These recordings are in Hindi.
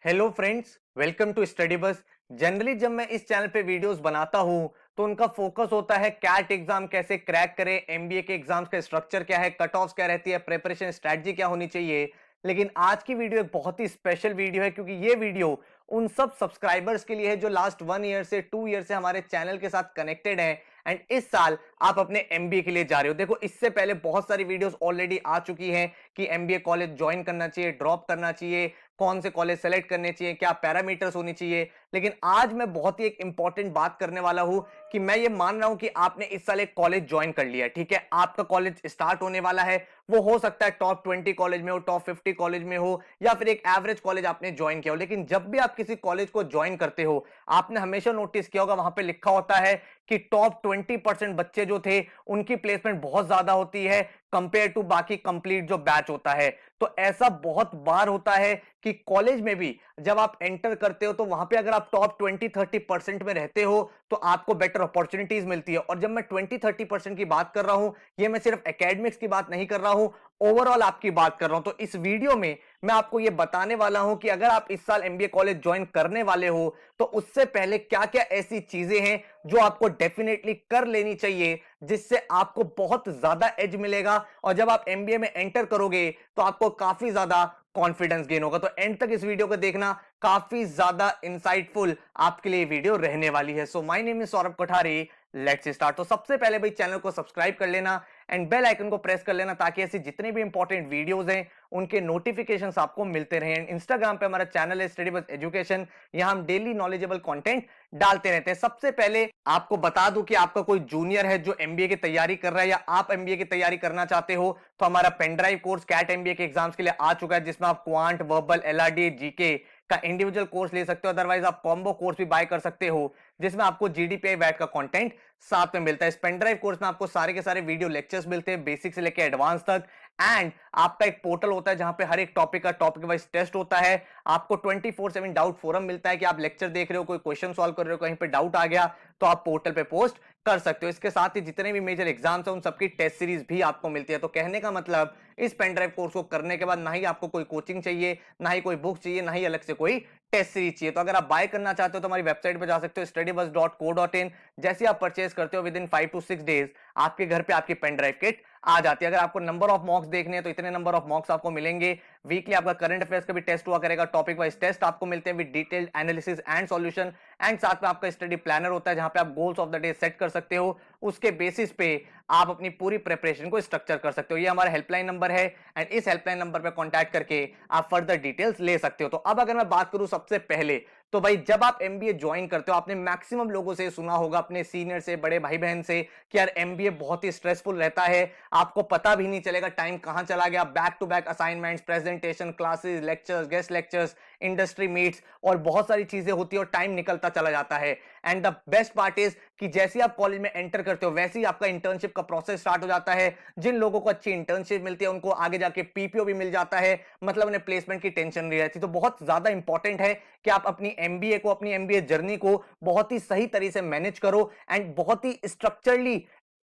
Hello friends, welcome to study bus. Generally जब मैं इस चैनल पे वीडियोस बनाता हूं तो उनका फोकस होता है कैट एग्जाम कैसे क्रैक करें, एमबीए के एग्जाम्स का स्ट्रक्चर क्या है, कट ऑफ्स क्या रहती है, प्रिपरेशन स्ट्रेटजी क्या होनी चाहिए। लेकिन आज की वीडियो एक बहुत ही स्पेशल वीडियो है क्योंकि ये वीडियो उन सब सब्सक्राइबर्स के लिए है जो लास्ट 1 ईयर से 2 ईयर से हमारे चैनल के साथ कनेक्टेड हैं एंड इस साल आप अपने एमबीए के लिए जा रहे हो। देखो, इससे पहले बहुत सारी वीडियोस ऑलरेडी आ चुकी हैं कि एमबीए कॉलेज ज्वाइन करना चाहिए, ड्रॉप करना चाहिए, कौन से कॉलेज सेलेक्ट करने चाहिए, क्या पैरामीटर्स होनी चाहिए। लेकिन आज मैं बहुत ही एक इंपॉर्टेंट बात करने वाला हूं कि मैं ये मान रहा हूं कि आपने इस साल एक कॉलेज ज्वाइन कर लिया, ठीक है, आपका कॉलेज स्टार्ट होने वाला है। वो हो सकता है टॉप 20 कॉलेज में हो, टॉप 50 कॉलेज में हो, या फिर एक एवरेज कॉलेज आपने ज्वाइन किया हो। लेकिन जब भी आप किसी कॉलेज को ज्वाइन करते हो, आपने हमेशा नोटिस किया होगा वहां पे लिखा होता है कि टॉप 20% बच्चे जो थे उनकी प्लेसमेंट बहुत ज्यादा होती है कंपेयर टू बाकी कंप्लीट जो बैच होता है। तो ऐसा बहुत बार होता है कि कॉलेज में भी जब आप एंटर करते हो तो वहां पे अगर आप टॉप 20-30% में रहते हो तो आपको बेटर अपॉर्चुनिटीज मिलती है। और जब मैं 20-30% की बात कर रहा हूं, ये मैं सिर्फ एकेडमिक्स की बात नहीं कर रहा हूं, ओवरऑल आपकी बात कर रहा हूं। तो इस वीडियो में मैं आपको यह बताने वाला हूं कि अगर आप इस साल एमबीए कॉलेज ज्वाइन करने वाले हो तो उससे पहले क्या क्या ऐसी चीजें हैं जो आपको डेफिनेटली कर लेनी चाहिए, जिससे आपको बहुत ज्यादा एज मिलेगा और जब आप एमबीए में एंटर करोगे तो आपको काफी ज्यादा कॉन्फिडेंस गेन होगा। तो एंड तक इस वीडियो को देखना, काफी ज्यादा इंसाइटफुल आपके लिए वीडियो रहने वाली है। So my name is Saurabh Kothari, let's start. तो सबसे पहले भाई चैनल को सब्सक्राइब कर लेना एंड बेल आइकन को प्रेस कर लेना ताकि ऐसे जितने भी इंपॉर्टेंट वीडियोस हैं उनके नोटिफिकेशंस आपको मिलते रहें। इंस्टाग्राम पे हमारा चैनल है स्टडी बस एजुकेशन, यहां हम डेली नॉलेजेबल कंटेंट डालते रहते हैं। सबसे पहले आपको बता दूं कि आपका कोई जूनियर है जो एमबीए की तैयारी कर रहा है या आप एमबीए की तैयारी करना चाहते हो तो हमारा pen drive course CAT MBA के एग्जाम्स के लिए आ चुका है, जिसमें आप क्वांट, वर्बल, एलआरडी, जीके का इंडिविजुअल कोर्स ले सकते हो। अदरवाइज आप कॉम्बो कोर्स भी बाय कर सकते हो जिसमें आपको जीडीपीआई वैट का कंटेंट साथ में मिलता है। इस पेन ड्राइव कोर्स में आपको सारे के सारे वीडियो लेक्चर्स मिलते हैं, बेसिक से लेकर एडवांस तक। एंड आपका एक पोर्टल होता है जहां पे हर एक टॉपिक का टॉपिक वाइज टेस्ट होता है। आपको 24/7 डाउट फोरम मिलता है कि आप लेक्चर देख रहे हो, कोई क्वेश्चन सॉल्व कर रहे हो, कहीं पे डाउट आ गया तो आप पोर्टल पे पोस्ट कर सकते हो। इसके साथ ही जितने भी मेजर एग्जाम्स हैं उन सबकी टेस्ट सीरीज भी आपको मिलती है। तो कहने का मतलब, इस पेन ड्राइव कोर्स को करने के बाद ना ही आपको कोई कोचिंग चाहिए, ना ही कोई बुक चाहिए, ना ही अलग से कोई टेस्ट सीरीज चाहिए। तो अगर आप बाय करना चाहते हो तो हमारी वेबसाइट पे जा सकते हो studybus.co.in। जैसे आप परचेज करते हो विद इन 5 to 6 डेज आपके घर पे आपकी पेन ड्राइव किट आ जाती है। अगर आपको नंबर ऑफ मॉक्स देखने हैं तो इतने नंबर ऑफ मॉक्स आपको मिलेंगे। वीकली आपका करंट अफेयर्स का भी टेस्ट हुआ करेगा, टॉपिक वाइज टेस्ट आपको मिलते हैं with detailed analysis and solution. And साथ में आपका स्टडी प्लानर होता है जहां पे आप goals of the day set कर सकते हो, उसके बेसिस पे आप अपनी पूरी प्रिपरेशन को स्ट्रक्चर कर सकते हो। ये हमारा हेल्पलाइन नंबर है एंड इस हेल्पलाइन नंबर पे कांटेक्ट करके आप फर्दर डिटेल्स ले सकते हो। तो अब अगर मैं बात करूं सबसे पहले, तो भाई जब आप एमबीए ज्वाइन करते हो आपने मैक्सिमम लोगों से सुना होगा, अपने सीनियर से, बड़े भाई बहन से, कि यार एमबीए बहुत ही स्ट्रेसफुल रहता है, आपको पता भी नहीं चलेगा टाइम कहां चला गया। Back to back assignments, presentation, classes, lectures, guest lectures, industry meets और बहुत सारी चीजें होती है और टाइम निकलता चला जाता है। And the best part is कि जैसे आप कॉलेज में एंटर करते हो वैसे ही आपका इंटर्नशिप का प्रोसेस स्टार्ट हो जाता है। जिन लोगों को अच्छी इंटर्नशिप मिलती है उनको आगे जाके पीपीओ भी मिल जाता है, मतलब उन्हें प्लेसमेंट की टेंशन नहीं रहती। तो बहुत ज्यादा इंपॉर्टेंट है कि आप अपनी एमबीए को, अपनी एमबीए जर्नी को बहुत ही सही तरीके से मैनेज करो एंड बहुत ही स्ट्रक्चरली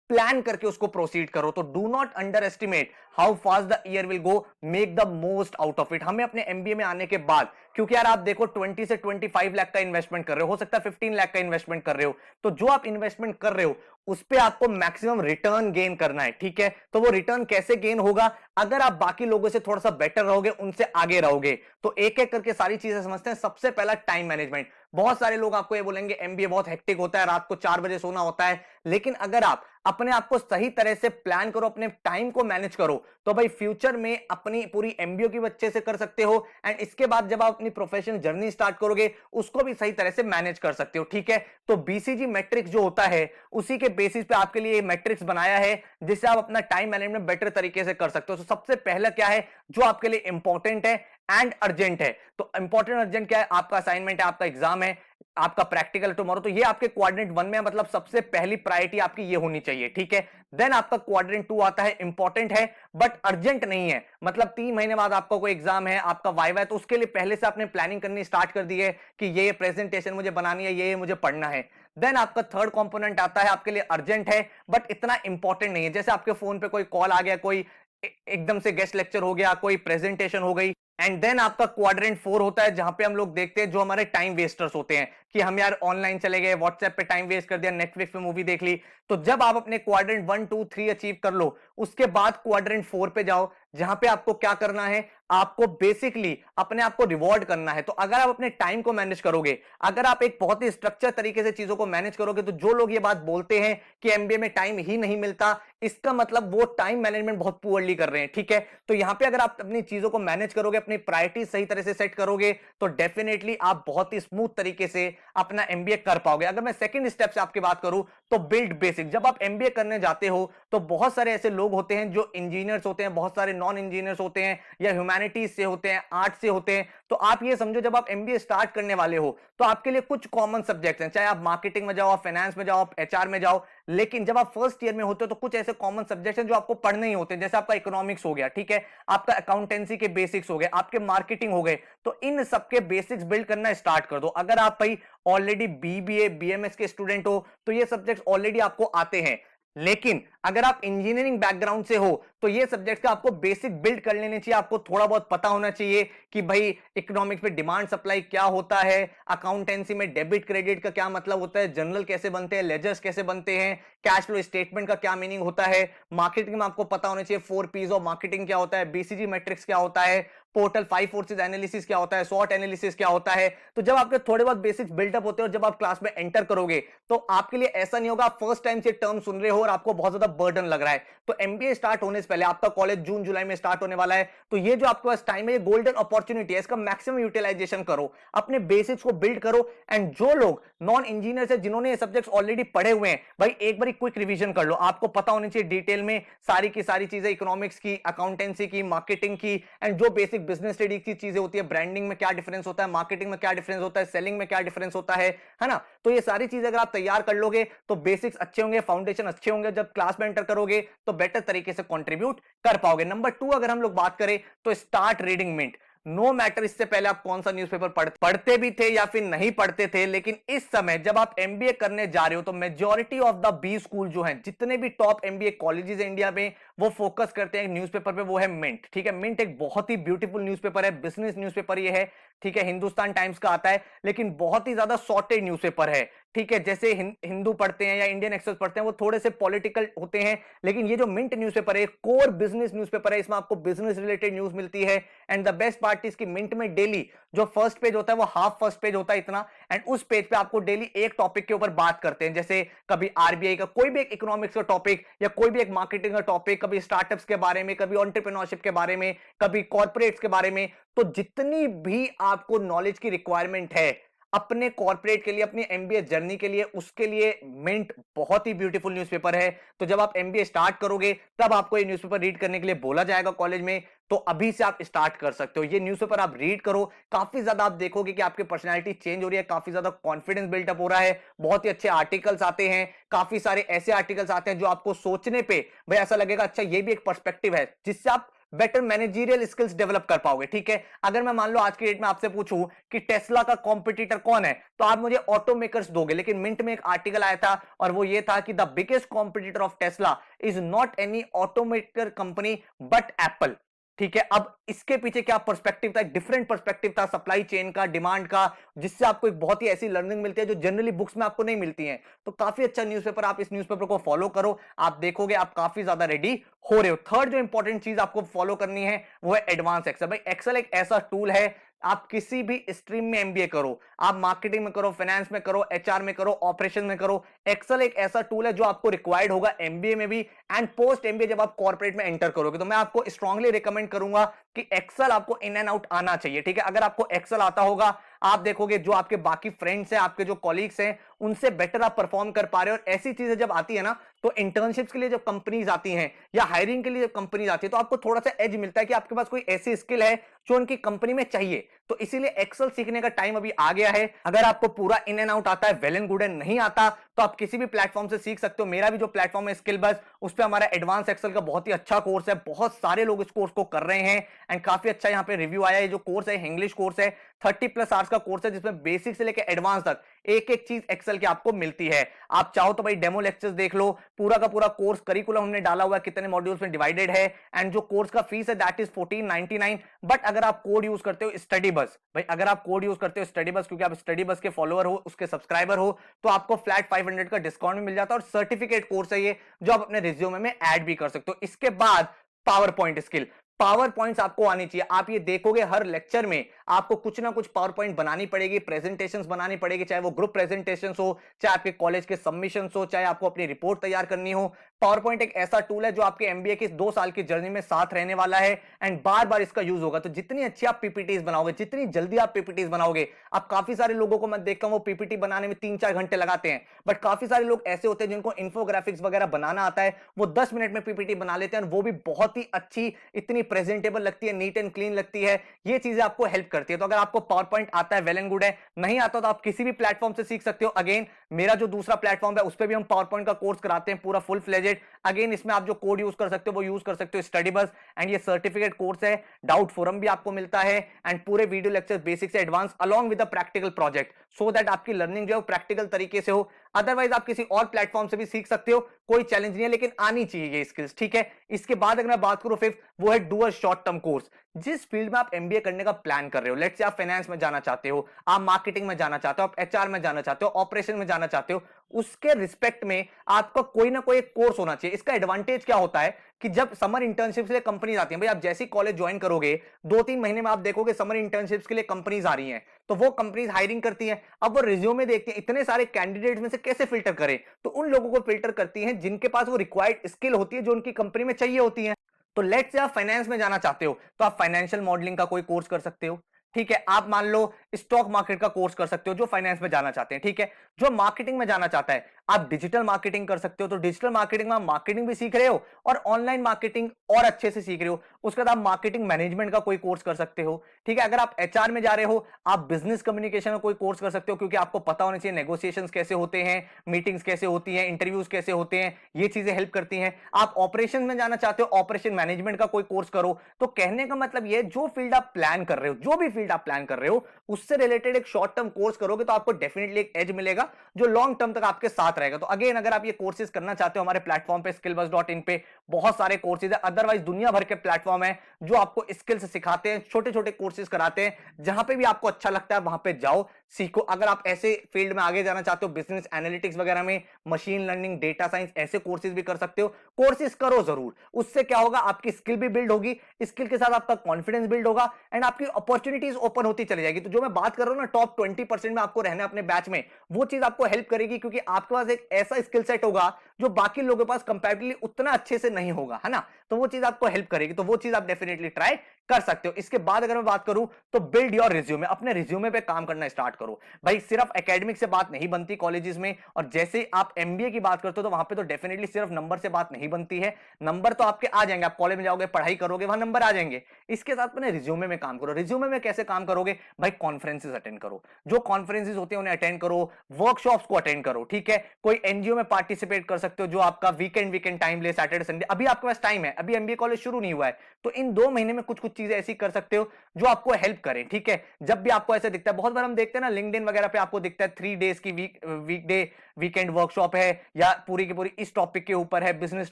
प्लान करके उसको प्रोसीड करो। तो do not under estimate how fast the year will go, make the most out of it. हमें अपने एमबीए में आने के बाद, क्योंकि यार आप देखो 20 से 25 लाख का इन्वेस्टमेंट कर रहे हो सकता है 15 लाख का इन्वेस्टमेंट कर रहे हो, तो जो आप इन्वेस्टमेंट कर रहे हो उस पे आपको मैक्सिमम रिटर्न गेन करना है, ठीक है। तो वो रिटर्न कैसे गेन होगा? अगर आप बाकी लोगों से थोड़ा सा बेटर रहोगे, उनसे आगे रहोगे। तो एक एक करके सारी चीजें समझते हैं। सबसे पहला टाइम मैनेजमेंट। बहुत सारे लोग आपको ये बोलेंगे एमबीए बहुत हेक्टिक होता है, रात को 4 बजे सोना होता है, लेकिन अगर आप अपने आप को सही तरह से प्लान करो, अपने टाइम को मैनेज करो, तो भाई फ्यूचर में अपनी पूरी एमबीए की बच्चे से कर सकते हो। एंड इसके बाद जब आप अपनी प्रोफेशनल जर्नी स्टार्ट करोगे उसको भी सही तरह से मैनेज कर सकते हो, ठीक है। तो बीसीजी मैट्रिक्स जो होता है उसी के बेसिस पे आपके लिए मैट्रिक्स बनाया है जिससे आप अपना टाइम मैनेजमेंट बेटर तरीके से कर सकते हो। तो सबसे पहला क्या है जो आपके लिए इंपॉर्टेंट है एंड अर्जेंट है? तो इंपॉर्टेंट अर्जेंट क्या है? आपका असाइनमेंट है, आपका एग्जाम है, आपका प्रैक्टिकल टुमारो, तो ये आपके क्वाड्रेंट 1 में है, मतलब सबसे पहली प्रायोरिटी आपकी ये होनी चाहिए, ठीक है। देन आपका क्वाड्रेंट 2 आता है, इंपॉर्टेंट है बट अर्जेंट नहीं है, मतलब 3 महीने बाद आपका कोई एग्जाम है, आपका वाइवा है, तो उसके लिए पहले से आपने प्लानिंग करनी स्टार्ट कर दी है कि ये प्रेजेंटेशन मुझे बनानी है, ये मुझे पढ़ना है। देन आपका थर्ड कंपोनेंट आता है, आपके लिए अर्जेंट है बट इतना इंपॉर्टेंट नहीं है। जैसे आपके फोन पे कोई कॉल आ गया, कोई एकदम से गेस्ट लेक्चर हो गया, कोई प्रेजेंटेशन हो गई, एंड देन आपका क्वाड्रेंट 4 होता है, जहां पे हम लोग देखते हैं जो हमारे टाइम वेस्टर्स होते हैं कि हम यार ऑनलाइन चले गए, व्हाट्सएप पे टाइम वेस्ट कर दिया, नेटफ्लिक्स पे मूवी देख ली। तो जब आप अपने क्वाड्रेंट 1 2 3 अचीव कर लो, उसके बाद क्वाड्रेंट 4 पे जाओ, जहां पे आपको क्या करना है, आपको बेसिकली अपने आप को रिवॉर्ड करना है। तो अगर आप अपने टाइम को मैनेज करोगे, अगर आप एक बहुत ही स्ट्रक्चर तरीके से चीजों को मैनेज करोगे, तो जो लोग ये बात बोलते हैं कि एमबीए में टाइम ही नहीं मिलता, इसका मतलब वो टाइम मैनेजमेंट बहुत पुअरली कर रहे हैं। ठीक है, तो यहां पे अगर आप अपनी चीजों को मैनेज करोगे, अपनी प्रायोरिटी सही तरह से सेट करोगे, तो डेफिनेटली आप बहुत ही स्मूथ तरीके से अपना एमबीए कर पाओगे। अगर मैं सेकंड स्टेप से आपकी बात करूं, तो बिल्ड बेसिक। जब आप एमबीए करने जाते हो, तो बहुत सारे ऐसे लोग होते हैं जो इंजीनियर्स होते हैं, बहुत सारे नॉन इंजीनियर्स होते हैं, या ह्यूमैनिटीज से होते हैं, आर्ट्स से होते हैं। तो आप ये समझो, जब आप एमबीए स्टार्ट करने वाले हो, तो आपके लिए कुछ कॉमन सब्जेक्ट्स हैं, चाहे आप मार्केटिंग में जाओ, आप फाइनेंस में जाओ, आप एचआर में जाओ। लेकिन जब आप फर्स्ट ईयर में होते हो, तो कुछ ऐसे कॉमन सब्जेक्ट्स हैं जो आपको पढ़ने ही होते हैं, जैसे आपका इकोनॉमिक्स हो गया, ठीक है, आपका अकाउंटेंसी के बेसिक्स हो गए, आपके मार्केटिंग हो गए। तो इन सबके बेसिक्स बिल्ड करना स्टार्ट कर दो। अगर आप भाई ऑलरेडी बीबीए बीएमएस के स्टूडेंट हो, तो ये सब्जेक्ट्स ऑलरेडी आपको आते हैं। लेकिन अगर आप इंजीनियरिंग बैकग्राउंड से हो, तो ये सब्जेक्ट का आपको बेसिक बिल्ड कर लेने चाहिए। आपको थोड़ा बहुत पता होना चाहिए कि भाई इकोनॉमिक्स में डिमांड सप्लाई क्या होता है, अकाउंटेंसी में डेबिट क्रेडिट का क्या मतलब होता है, जर्नल कैसे बनते हैं, लेजर्स कैसे बनते हैं, कैश फ्लो स्टेटमेंट का क्या मीनिंग होता है, मार्केटिंग में आपको पता होना चाहिए 4 P's ऑफ मार्केटिंग क्या होता है, बीसीजी मैट्रिक्स क्या होता है, पोर्टल 5 फोर्सेस एनालिसिस क्या होता है, शॉर्ट एनालिसिस क्या होता है। तो जब आपके थोड़े बहुत बेसिक्स बिल्डअप होते हैं और जब आप क्लास में एंटर करोगे, तो आपके लिए ऐसा नहीं होगा आप फर्स्ट टाइम से टर्म सुन रहे हो और आपको बहुत ज्यादा बर्डन लग रहा है। तो एमबीए स्टार्ट होने से पहले, आपका कॉलेज जून जुलाई में स्टार्ट होने वाला है, तो ये जो आपके पास टाइम है, ये गोल्डन अपॉर्चुनिटी है, इसका मैक्सिमम यूटिलाइजेशन करो, अपने बेसिक्स को बिल्ड करो। एंड जो लोग नॉन इंजीनियर है, जिन्होंने ये सब्जेक्ट्स ऑलरेडी पढ़े हुए हैं, भाई एक बार क्विक रिवीजन कर लो। आपको पता होनी चाहिए डिटेल में सारी की सारी चीजें, इकोनॉमिक्स की, अकाउंटेंसी की, मार्केटिंग की, एंड जो बेसिक बिजनेस स्टडीज की चीजें होती है, ब्रांडिंग में क्या डिफरेंस होता है, मार्केटिंग में क्या डिफरेंस होता है, सेलिंग में क्या डिफरेंस होता है ना। तो ये सारी चीजें अगर आप तैयार कर लोगे, तो बेसिक्स अच्छे होंगे, फाउंडेशन अच्छे होंगे, जब क्लास में एंटर करोगे तो बेटर तरीके से कंट्रीब्यूट कर पाओगे। नंबर 2 अगर हम लोग बात करें, तो start reading Mint. No matter इससे पहले आप कौन सा न्यूज़पेपर पढ़ते भी थे या फिर नहीं पढ़ते थे, लेकिन इस समय जब आप एमबीए करने जा रहे हो, तो majority of the B school जो हैं, जितने भी टॉप एमबीए कॉलेजेस इंडिया में, वो फोकस करते हैं न्यूज़पेपर पे, वो है मिंट। ठीक है, मिंट एक बहुत ही ब्यूटीफुल न्यूज़पेपर है, बिजनेस न्यूज़पेपर ये है। ठीक है, हिंदुस्तान टाइम्स का आता है, लेकिन बहुत ही ज्यादा सॉर्टेड न्यूज़पेपर है। ठीक है, जैसे हिंदू पढ़ते हैं या इंडियन एक्सप्रेस पढ़ते हैं, वो थोड़े से पॉलिटिकल होते हैं। लेकिन ये जो मिंट न्यूज़पेपर है, कोर बिजनेस न्यूज़पेपर है, इसमें आपको बिजनेस रिलेटेड न्यूज मिलती है। And the best part is कि मिंट में डेली जो फर्स्ट पेज होता है, वो हाफ फर्स्ट पेज होता है इतना, एंड उस पेज पे आपको डेली एक टॉपिक के ऊपर बात करते हैं, जैसे कभी आरबीआई का कोई भी एक इकोनॉमिक्स का टॉपिक, या कोई भी एक मार्केटिंग का टॉपिक, कभी स्टार्टअप्स के बारे में, कभी एंटरप्रेन्योरशिप के बारे में, कभी कॉर्पोरेट्स के बारे में। तो जितनी भी आपको नॉलेज की रिक्वायरमेंट है अपने कॉर्पोरेट के लिए, अपनी एमबीए जर्नी के लिए, उसके लिए मिंट बहुत ही ब्यूटीफुल न्यूज़पेपर है। तो जब आप एमबीए स्टार्ट करोगे, तब आपको ये न्यूज़पेपर रीड करने के लिए बोला जाएगा कॉलेज में, तो अभी से आप स्टार्ट कर सकते हो। ये न्यूज़पेपर आप रीड करो, काफी ज्यादा आप देखोगे कि आपकी पर्सनैलिटी चेंज हो रही है, काफी ज्यादा कॉन्फिडेंस बिल्डअप हो रहा है, बहुत ही अच्छे आर्टिकल्स आते हैं, काफी सारे ऐसे आर्टिकल्स आते हैं जो आपको सोचने पे भाई ऐसा लगेगा अच्छा ये भी एक पर्सपेक्टिव है, जिससे आप बेटर मैनेजरियल स्किल्स डेवलप कर पाओगे। ठीक है, अगर मैं मान लो आज की डेट में आपसे पूछूं कि टेस्ला का कॉम्पिटिटर कौन है, तो आप मुझे ऑटो मेकर्स दोगे, लेकिन मिंट में एक आर्टिकल आया था और वो ये था कि the biggest competitor of Tesla is not any automaker company but Apple. ठीक है, अब इसके पीछे क्या पर्सपेक्टिव था, एक डिफरेंट पर्सपेक्टिव था सप्लाई चेन का, डिमांड का, जिससे आपको एक बहुत ही ऐसी लर्निंग मिलती है जो जनरली बुक्स में आपको नहीं मिलती है। तो काफी अच्छा न्यूज़पेपर, आप इस न्यूज़पेपर को फॉलो करो, आप देखोगे आप काफी ज्यादा रेडी हो रहे हो। थर्ड जो इंपॉर्टेंट चीज आपको फॉलो करनी है, वो है एडवांस एक्सेल। भाई एक्सेल एक ऐसा टूल है, आप किसी भी स्ट्रीम में एमबीए करो, आप मार्केटिंग में करो, फाइनेंस में करो, एचआर में करो, ऑपरेशन में करो, एक्सेल एक ऐसा टूल है जो आपको रिक्वायर्ड होगा एमबीए में भी, एंड पोस्ट एमबीए जब आप कॉर्पोरेट में एंटर करोगे। तो मैं आपको स्ट्रांगली रिकमेंड करूंगा कि एक्सेल आपको इन एंड आउट आना चाहिए। ठीक है, अगर आपको एक्सेल आता होगा, आप देखोगे जो आपके बाकी फ्रेंड्स हैं, आपके जो कॉलीग्स हैं, उनसे बेटर आप परफॉर्म कर पा रहे हो। और ऐसी चीजें जब आती है ना, तो इंटर्नशिप्स के लिए जब कंपनीज आती हैं या हायरिंग के लिए जब कंपनीज आती है, तो आपको थोड़ा सा एज मिलता है कि आपके पास कोई ऐसी स्किल है जो उनकी कंपनी में चाहिए। तो इसीलिए एक्सेल सीखने का टाइम अभी आ गया है। अगर आपको पूरा इन एंड आउट आता है, वेल एंड गुड है, नहीं आता तो आप किसी भी प्लेटफॉर्म से सीख सकते हो। मेरा भी जो प्लेटफॉर्म है स्किल बस, उस पर हमारा एडवांस एक्सेल का बहुत ही अच्छा कोर्स है, बहुत सारे लोग इस कोर्स को कर रहे हैं, एंड काफी अच्छा यहाँ पे रिव्यू आया है। जो कोर्स है इंग्लिश कोर्स है, 30+ आवर्स का कोर्स है, जिसमें बेसिक से लेकर एडवांस तक एक एक चीज एक्सेल की आपको मिलती है। आप चाहो तो भाई डेमो लेक्चर्स देख लो, पूरा का पूरा कोर्स करिकुलम हमने डाला हुआ है, कितने मॉड्यूल्स में डिवाइडेड है, एंड जो कोर्स का फीस है दैट इज 1499। बट अगर आप कोड यूज करते हो स्टडी बस, भाई अगर आप कोड यूज करते हो स्टडी बस, क्योंकि आप स्टडी बस के फॉलोअर हो, उसके सब्सक्राइबर हो, तो आपको फ्लैट 500 का डिस्काउंट भी मिल जाता है, और सर्टिफिकेट कोर्स है ये, जो आप अपने रिज्यूमे में ऐड भी कर सकते हो। इसके बाद power point skill, power points आपको आनी चाहिए। आप ये देखोगे हर लेक्चर में आपको कुछ ना कुछ पावर पॉइंट बनानी पड़ेगी, प्रेजेंटेशंस बनानी पड़ेगी, चाहे वो ग्रुप प्रेजेंटेशंस हो, चाहे आपके कॉलेज के सबमिशंस हो, चाहे आपको अपनी रिपोर्ट तैयार करनी हो। पावर पॉइंट एक ऐसा टूल है जो आपके एमबीए की 2 साल की जर्नी में साथ रहने वाला है, एंड बार बार इसका यूज होगा। तो जितनी अच्छी आप पीपीटीज बनाओगे, जितनी जल्दी आप पीपीटीज बनाओगे, आप काफी सारे लोगों को मैं देखता हूं वो पीपीटी बनाने में 3-4 घंटे लगाते हैं, बट काफी सारे लोग ऐसे होते हैं जिनको इन्फोग्राफिक्स वगैरह बनाना आता है, वो 10 मिनट में पीपीटी बना लेते हैं, और वो भी बहुत ही अच्छी, इतनी प्रेजेंटेबल लगती है, नीट एंड क्लीन लगती है। ये चीजें आपको हेल्प करती है। तो अगर आपको पावर पॉइंट आता है, वेल एंड गुड है, नहीं आता तो आप किसी भी प्लेटफॉर्म से सीख सकते हो। अगेन मेरा जो दूसरा प्लेटफॉर्म है उस पर भी हम पावर पॉइंट का कोर्स कराते हैं, पूरा फुल फ्लेजेड। अगेन इसमें आप जो कोड यूज कर सकते हो वो यूज कर सकते हो स्टडी बस, एंड ये सर्टिफिकेट कोर्स है, डाउट फोरम भी आपको मिलता है, एंड पूरे वीडियो लेक्चर बेसिक से advance along with the practical project, so that आपकी लर्निंग जो है प्रैक्टिकल तरीके से हो। अदरवाइज आप किसी और प्लेटफॉर्म से भी सीख सकते हो, कोई चैलेंज नहीं है, लेकिन आनी चाहिए ये स्किल्स, ठीक है। इसके बाद अगर मैं बात करूं फिफ्थ, वो है do a short term course. जिस फील्ड में आप एमबीए करने का प्लान कर रहे हो, लेट्स से आप फाइनेंस में जाना चाहते हो, आप मार्केटिंग में जाना चाहते हो, आप एचआर में जाना चाहते हो, ऑपरेशन में जाना चाहते हो, उसके रिस्पेक्ट में आपका कोई ना कोई एक कोर्स होना चाहिए। इसका एडवांटेज क्या होता है कि जब समर इंटर्नशिप के लिए कंपनीज आती हैं, भाई आप जैसे ही कॉलेज ज्वाइन करोगे 2-3 महीने में आप देखोगे समर इंटर्नशिप्स के लिए कंपनीज आ रही हैं, तो वो कंपनीज हायरिंग करती हैं। अब वो रिज्यूमे देखती हैं, इतने सारे कैंडिडेट्स में से कैसे फिल्टर करें, तो उन लोगों को फिल्टर करती हैं जिनके पास वो रिक्वायर्ड स्किल होती है, जो उनकी कंपनी में चाहिए होती है। तो लेट्स से आप फाइनेंस में जाना चाहते हो, तो आप फाइनेंशियल मॉडलिंग का कोई कोर्स कर सकते हो, ठीक है। आप मान लो स्टॉक मार्केट का कोर्स कर सकते हो, जो फाइनेंस में जाना चाहते हैं, ठीक है। जो मार्केटिंग में जाना चाहता है, आप डिजिटल मार्केटिंग कर सकते हो, तो डिजिटल मार्केटिंग में आप मार्केटिंग भी सीख रहे हो और ऑनलाइन मार्केटिंग और अच्छे से सीख रहे हो। उसके बाद आप मार्केटिंग मैनेजमेंट का कोई कोर्स कर सकते हो, ठीक है। अगर आप एचआर में जा रहे हो, आप बिजनेस कम्युनिकेशन का कोई कोर्स कर सकते हो, क्योंकि आपको पता होना चाहिए नेगोशिएशंस कैसे होते हैं, मीटिंग्स कैसे होती हैं, इंटरव्यूज कैसे होते हैं, ये चीजें हेल्प करती हैं। आप ऑपरेशन में जाना चाहते हो, ऑपरेशन मैनेजमेंट का कोई कोर्स करो। तो कहने का मतलब ये, जो फील्ड आप प्लान कर रहे हो, जो भी फील्ड आप प्लान कर रहे हो, उससे रिलेटेड एक शॉर्ट टर्म कोर्स करोगे तो आपको डेफिनेटली एक एज मिलेगा जो लॉन्ग टर्म तक आपके साथ रहेगा। तो अगेन अगर आप ये कोर्सेज करना चाहते हो, हमारे प्लेटफॉर्म पे skillbuzz.in पे बहुत सारे कोर्सेज है। अदरवाइज दुनिया भर के प्लेटफॉर्म है जो आपको स्किल्स सिखाते हैं, छोटे छोटे कोर्सेज कराते हैं। जहां पे भी आपको अच्छा लगता है वहां पे जाओ, सीखो। अगर आप ऐसे फील्ड में आगे जाना चाहते हो, बिजनेस एनालिटिक्स वगैरह में, मशीन लर्निंग, डेटा साइंस, ऐसे कोर्सेज भी कर सकते हो। कोर्सेज करो जरूर, उससे क्या होगा, आपकी स्किल भी बिल्ड होगी, स्किल के साथ आपका कॉन्फिडेंस बिल्ड होगा, एंड आपकी अपॉर्चुनिटीज ओपन होती चली जाएगी। तो जो मैं बात कर रहा हूं ना, टॉप 20% में आपको रहना अपने बैच में, वो चीज आपको हेल्प करेगी, क्योंकि आपके पास एक ऐसा स्किल सेट होगा जो बाकी लोगों के पास कंपैरेटिवली उतना अच्छे से नहीं होगा, है ना। तो वो चीज आपको हेल्प करेगी, तो वो चीज आप डेफिनेटली ट्राई कर सकते हो। इसके बाद अगर मैं बात करूं तो बिल्ड योर रिज्यूमे, अपने रिज्यूमे पे काम करना स्टार्ट करो। भाई सिर्फ एकेडमिक से बात नहीं बनती कॉलेजेस में, और जैसे आप एमबीए की बात करते हो तो वहां पे तो डेफिनेटली सिर्फ नंबर से बात नहीं बनती है। नंबर तो आपके आ जाएंगे, आप कॉलेज में जाओगे, पढ़ाई करोगे, वहां नंबर आ जाएंगे। इसके साथ अपने रिज्यूमे में काम करो। रिज्यूमे में कैसे काम करोगे, भाई कॉन्फ्रेंसेस अटेंड करो, जो कॉन्फ्रेंसेस होते हैं उन्हें अटेंड करो, वर्कशॉप्स को अटेंड करो, ठीक है। कोई एनजीओ में पार्टिसिपेट कर सकते हो, जो आपका वीकेंड टाइम ले, सैटरडे संडे। अभी आपके पास टाइम है, अभी एमबीए कॉलेज शुरू नहीं हुआ है, तो इन 2 महीने में कुछ कुछ चीजें ऐसी कर सकते हो जो आपको हेल्प करें, ठीक है। जब भी आपको ऐसा दिखता है, बहुत बार हम देखते हैं ना लिंक्डइन वगैरह पे आपको दिखता है 3 डेज की वीकडे वीकेंड वर्कशॉप है, या पूरी की पूरी इस टॉपिक के ऊपर है, बिजनेस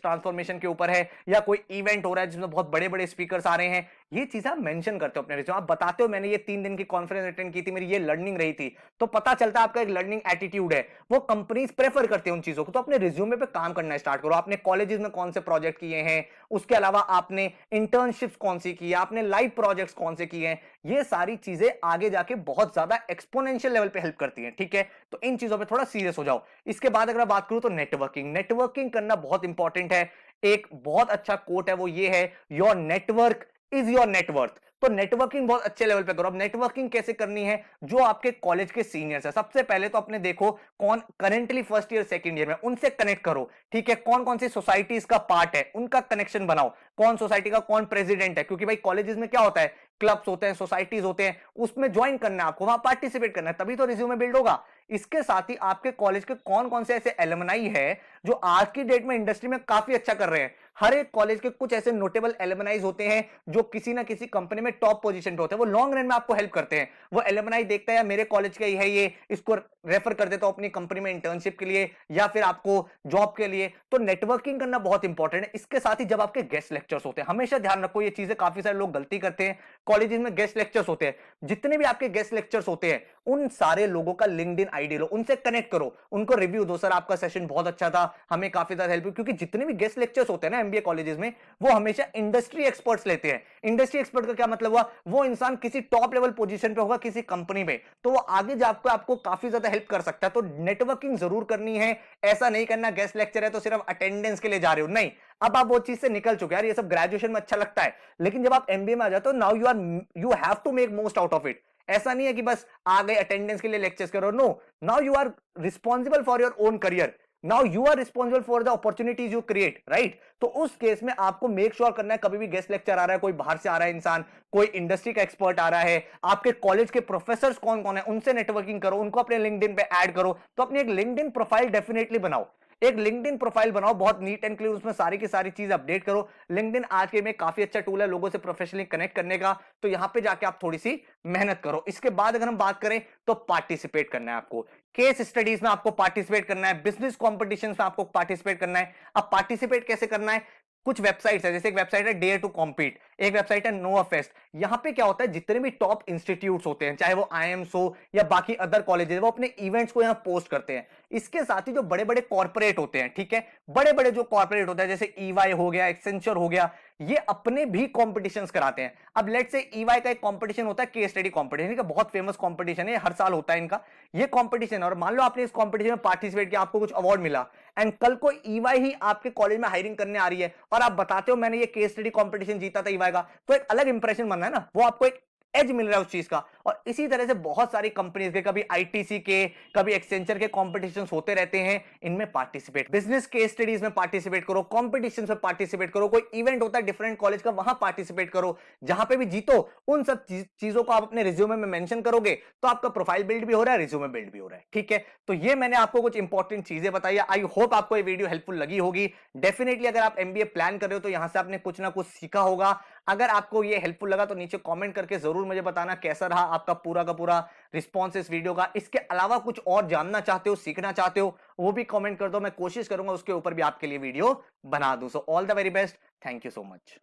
ट्रांसफॉर्मेशन के ऊपर है, या कोई इवेंट हो रहा है जिसमें बहुत बड़े बड़े स्पीकर्स आ रहे हैं। ये चीज आप मेंशन करते हो अपने रिज्यूमे, आप बताते हो मैंने ये 3 दिन की कॉन्फ्रेंस अटेंड की थी, मेरी ये लर्निंग रही थी, तो पता चलता है आपका एक लर्निंग एटीट्यूड है। वो कंपनीज प्रेफर करते हैं उन चीजों को। तो अपने रिज्यूमे पे काम करना स्टार्ट करो। आपने कॉलेजेस में कौन से प्रोजेक्ट किए हैं, उसके अलावा आपने इंटर्नशिप्स कौन सी की है, आपने लाइव प्रोजेक्ट्स कौन से किए हैं, ये सारी चीजें आगे जाके बहुत ज्यादा एक्सपोनेंशियल लेवल पे हेल्प करती हैं, ठीक है। तो इन चीजों पे थोड़ा सीरियस हो जाओ। इसके बाद अगर बात करूं तो नेटवर्किंग करना बहुत इंपॉर्टेंट है। एक बहुत अच्छा कोट है, वो ये है, your network is your net worth. तो नेटवर्किंग बहुत अच्छे लेवल पे करो। अब नेटवर्किंग कैसे करनी है, जो आपके कॉलेज के सीनियर्स है, सबसे पहले तो अपने देखो कौन currently first year second year में, उनसे कनेक्ट करो, ठीक है। कौन कौन सी सोसाइटीज का पार्ट है, उनका कनेक्शन बनाओ, कौन सोसाइटी का कौन प्रेसिडेंट है, क्योंकि भाई कॉलेजेस में क्या होता है, क्लब्स होते हैं, सोसाइटीज होते हैं, उसमें ज्वाइन करना है आपको, वहां पार्टिसिपेट करना है, तभी तो रिज्यूमे बिल्ड होगा। इसके साथ ही आपके कॉलेज के कौन कौन से ऐसे एलुमनाई है जो आज की डेट में इंडस्ट्री में काफी अच्छा कर रहे हैं, हर एक कॉलेज के कुछ ऐसे नोटेबल एलुमनाइज होते हैं जो किसी ना किसी कंपनी में टॉप पोजीशन पे होते हैं, वो लॉन्ग रन में आपको हेल्प करते हैं। वो एलुमनाई देखता है मेरे कॉलेज का ही है ये, इसको रेफर कर देता हूं अपनी कंपनी में इंटर्नशिप के लिए या फिर आपको जॉब के लिए। तो नेटवर्किंग करना बहुत इंपॉर्टेंट है। इसके साथ ही जब आपके गेस्ट लेक्चर्स होते हैं, हमेशा ध्यान रखो, ये चीजें काफी सारे लोग गलती करते हैं। कॉलेजेस में गेस्ट लेक्चर्स होते हैं, जितने भी आपके गेस्ट लेक्चर्स होते हैं उन सारे लोगों का लिंक्डइन आईडी लो, उनसे कनेक्ट करो, उनको रिव्यू दो, सर आपका सेशन बहुत अच्छा था, हमें काफी ज्यादा हेल्प हुई। क्योंकि जितने भी गेस्ट लेक्चर्स होते हैं ना एमबीए कॉलेजेस में, वो हमेशा इंडस्ट्री एक्सपर्ट्स लेते हैं। इंडस्ट्री एक्सपर्ट का क्या मतलब हुआ, वो इंसान किसी टॉप लेवल पोजीशन पे होगा किसी कंपनी में, तो वो आगे जाकर आपको काफी ज्यादा हेल्प कर सकता है। तो नेटवर्किंग जरूर करनी है। ऐसा नहीं करना गेस्ट लेक्चर है तो सिर्फ अटेंडेंस के लिए जा रहे हो, नहीं। अब आप वो चीज से निकल चुके हैं, यार ये सब ग्रेजुएशन में अच्छा लगता है, लेकिन जब आप एमबीए में आ जाते हो, now you have to make most out of it. ऐसा नहीं है कि बस आ गए अटेंडेंस के लिए लेक्चर्स करो, no, now you are responsible for your own career, now you are responsible for the opportunities you create, right. तो उस केस में आपको मेक श्योर करना है, कभी भी गेस्ट लेक्चर आ रहा है, कोई बाहर से आ रहा है इंसान, कोई इंडस्ट्री का एक्सपर्ट आ रहा है, आपके कॉलेज के प्रोफेसर कौन कौन है, उनसे नेटवर्किंग करो, उनको अपने लिंक्डइन पे ऐड करो। तो अपनी एक लिंक्डइन प्रोफाइल डेफिनेटली बनाओ, एक लिंक्डइन प्रोफाइल बनाओ बहुत नीट एंड क्लियर, उसमें सारी की सारी चीज अपडेट करो। लिंक्डइन आज के में काफी अच्छा टूल है लोगों से प्रोफेशनली कनेक्ट करने का, तो यहां पे जाके आप थोड़ी सी मेहनत करो। इसके बाद अगर हम बात करें तो पार्टिसिपेट करना है आपको, केस स्टडीज में आपको पार्टिसिपेट करना है, बिजनेस कॉम्पिटिशन में आपको पार्टिसिपेट करना है। अब पार्टिसिपेट कैसे करना है, कुछ वेबसाइट्स है, जैसे एक वेबसाइट है डेयर टू कॉम्पीट, एक वेबसाइट है नोआ फेस्ट। यहां पे क्या होता है, जितने भी टॉप इंस्टीट्यूट्स होते हैं, चाहे वो आईएम्स हो या बाकी अदर कॉलेजेस, वो अपने इवेंट्स को यहां पोस्ट करते हैं। इसके साथ ही जो बड़े बड़े कॉर्पोरेट होते हैं, ठीक है, बड़े बड़े जो कॉर्पोरेट होते हैं जैसे ईवाई हो गया, एक्सेंचर हो गया, ये अपने भी कॉम्पिटिशन्स कराते हैं। अब लेट से ईवाई का एक कॉम्पिटिशन होता है केस स्टडी कॉम्पिटिशन, का बहुत फेमस कॉम्पिटिशन है, हर साल होता है इनका ये कॉम्पिटिशन। और मान लो आपने इस कॉम्पिटिशन में पार्टिसिपेट किया, आपको कुछ अवार्ड मिला, एंड कल को ईवाई ही आपके कॉलेज में हायरिंग करने आ रही है और आप बताते हो मैंने ये केस स्टडी कॉम्पिटिशन जीता था ईवाई का, तो एक अलग इंप्रेशन बनना है ना, वो आपको एक एज मिल रहा है उस चीज का। और इसी तरह से बहुत सारी कंपनीज के, कभी आईटीसी के, कभी एक्सेंचर के कॉम्पिटिशन्स होते रहते हैं, इनमें पार्टिसिपेट, बिजनेस केस स्टडीज में पार्टिसिपेट करो, कॉम्पिटिशन में पार्टिसिपेट करो, कोई इवेंट होता है डिफरेंट कॉलेज का, वहां पार्टिसिपेट करो। जहां पे भी जीतो उन सब चीजों को आप अपने रिज्यूमे में मेंशन करोगे तो आपका प्रोफाइल बिल्ड भी हो रहा है, रिज्यूमे बिल्ड भी हो रहा है, ठीक है। तो ये मैंने आपको कुछ इंपॉर्टेंट चीजें बताई है। आई होप आपको ये वीडियो हेल्पफुल लगी होगी। डेफिनेटली अगर आप एमबीए प्लान कर रहे हो तो यहां से आपने कुछ ना कुछ सीखा होगा। अगर आपको ये हेल्पफुल लगा तो नीचे कमेंट करके जरूर मुझे बताना कैसा रहा आपका पूरा का पूरा रिस्पॉन्स इस वीडियो का। इसके अलावा कुछ और जानना चाहते हो, सीखना चाहते हो, वो भी कमेंट कर दो, मैं कोशिश करूंगा उसके ऊपर भी आपके लिए वीडियो बना दूं। So all the very best, thank you so much.